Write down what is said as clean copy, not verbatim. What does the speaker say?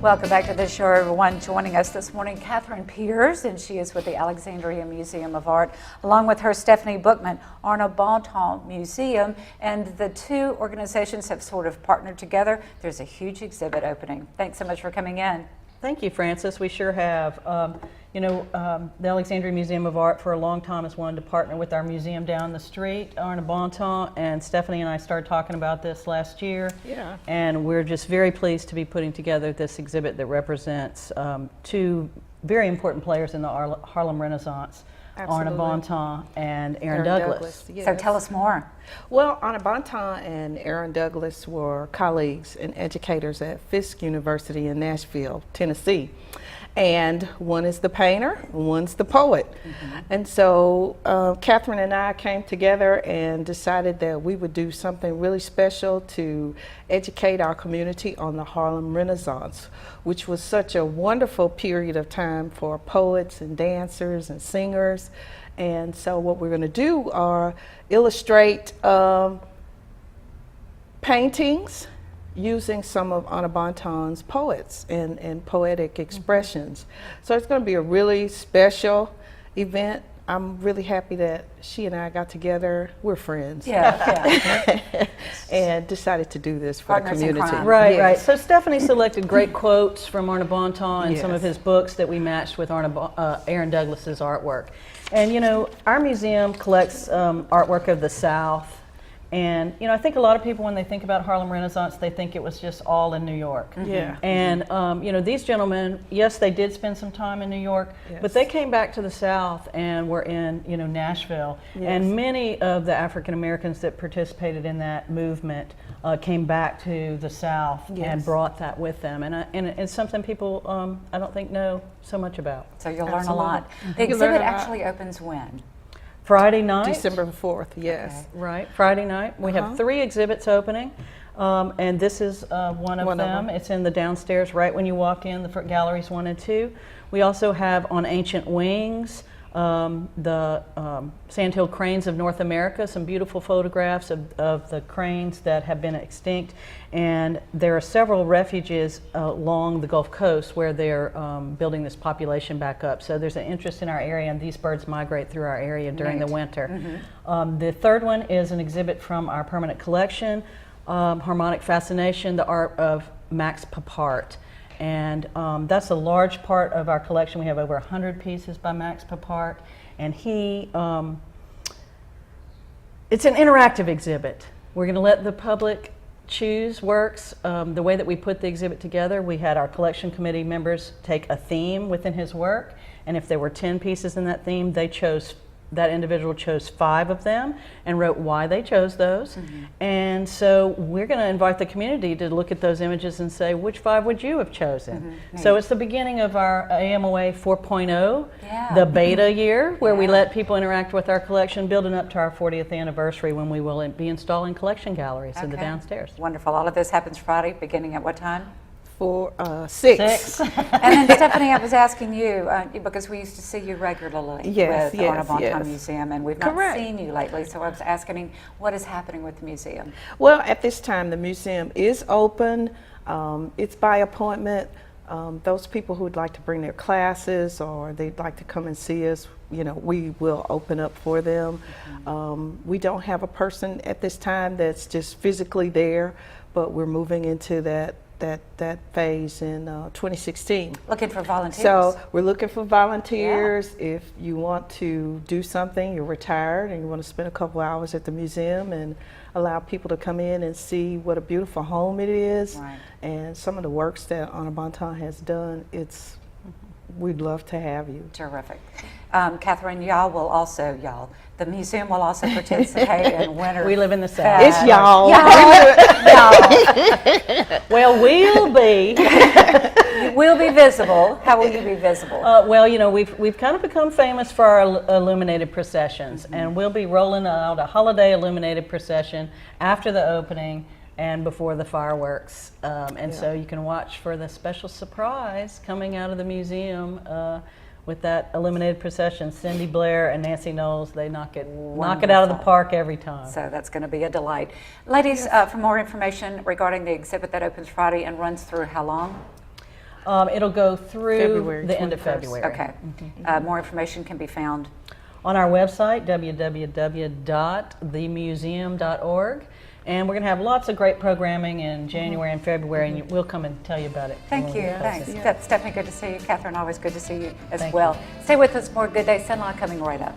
Welcome back to the show, everyone. Joining us this morning, Catherine Peters, and she is with the Alexandria Museum of Art, along with her Stephanie Bookman, Arna Bontemps Museum, and the two organizations have sort of partnered together. There's a huge exhibit opening. Thanks so much for coming in. Thank you, Frances. We sure have. The Alexandria Museum of Art for a long time has wanted to partner with our museum down the street, Arna Bontemps, and Stephanie and I started talking about this last year. Yeah. And we're just very pleased to be putting together this exhibit that represents two very important players in the Harlem Renaissance. Absolutely. Arna Bontemps and Aaron Douglas. Yes. So tell us more. Well, Arna Bontemps and Aaron Douglas were colleagues and educators at Fisk University in Nashville, Tennessee. And one is the painter, one's the poet. Mm-hmm. And so Catherine and I came together and decided that we would do something really special to educate our community on the Harlem Renaissance, which was such a wonderful period of time for poets and dancers and singers. And so what we're going to do are illustrate paintings using some of Arna Bontemps' poets and poetic expressions. So it's going to be a really special event. I'm really happy that she and I got together. We're friends. Yeah. And decided to do this for the community. Right, yes. Right. So Stephanie selected great quotes from Arna Bontemps and some of his books that we matched with Aaron Douglas's artwork. And our museum collects artwork of the South. And I think a lot of people, when they think about Harlem Renaissance, they think it was just all in New York. Mm-hmm. Yeah. And these gentlemen, yes, they did spend some time in New York, but they came back to the South and were in Nashville. Yes. And many of the African Americans that participated in that movement came back to the South and brought that with them. And it's something people I don't think know so much about. So you'll learn a lot. The exhibit actually opens when? Friday night. December 4th, yes. Okay. Right, Friday night. We have 3 exhibits opening, and this is one of them. It's in the downstairs right when you walk in, the galleries 1 and 2. We also have on Ancient Wings, the sandhill cranes of North America, some beautiful photographs of the cranes that have been extinct. And there are several refuges along the Gulf Coast where they're building this population back up. So there's an interest in our area, and these birds migrate through our area during the winter. Mm-hmm. The third one is an exhibit from our permanent collection, Harmonic Fascination, the art of Max Papart. And that's a large part of our collection. We have over 100 pieces by Max Papart. And it's an interactive exhibit. We're going to let the public choose works. The way that we put the exhibit together, we had our collection committee members take a theme within his work. And if there were 10 pieces in that theme, that individual chose 5 of them and wrote why they chose those. Mm-hmm. And so we're going to invite the community to look at those images and say, which 5 would you have chosen? Mm-hmm. So it's the beginning of our AMOA 4.0, the beta year, where we let people interact with our collection, building up to our 40th anniversary when we will be installing collection galleries in the downstairs. Wonderful. All of this happens Friday, beginning at what time? 6. And then Stephanie, I was asking you, because we used to see you regularly with Arna Bontemps Museum, and we've not seen you lately, so I was asking what is happening with the museum? Well, at this time, the museum is open. It's by appointment. Those people who would like to bring their classes or they'd like to come and see us, we will open up for them. Mm-hmm. We don't have a person at this time that's just physically there, but we're moving into that phase in 2016. Looking for volunteers. So we're looking for volunteers. Yeah. If you want to do something, you're retired and you want to spend a couple hours at the museum and allow people to come in and see what a beautiful home it is, and some of the works that Arna Bontemps has done, we'd love to have you. Terrific. Catherine, the museum will also participate in winter. We live in the South. It's y'all. Well, we'll be. We'll be visible. How will you be visible? We've kind of become famous for our illuminated processions, and we'll be rolling out a holiday illuminated procession after the opening and before the fireworks. So you can watch for the special surprise coming out of the museum with that illuminated procession. Cindy Blair and Nancy Knowles, they knock it out of the park every time. So that's going to be a delight. Ladies, for more information regarding the exhibit that opens Friday and runs through how long? It'll go through February the end of 21st. February. Okay. More information can be found. On our website, www.themuseum.org. And we're going to have lots of great programming in January and February, and we'll come and tell you about it. Thank when you. we post Thanks. it. That's Stephanie. Good to see you. Catherine, always good to see you as Thank well. you. Stay with us. More Good Day Sunlight coming right up.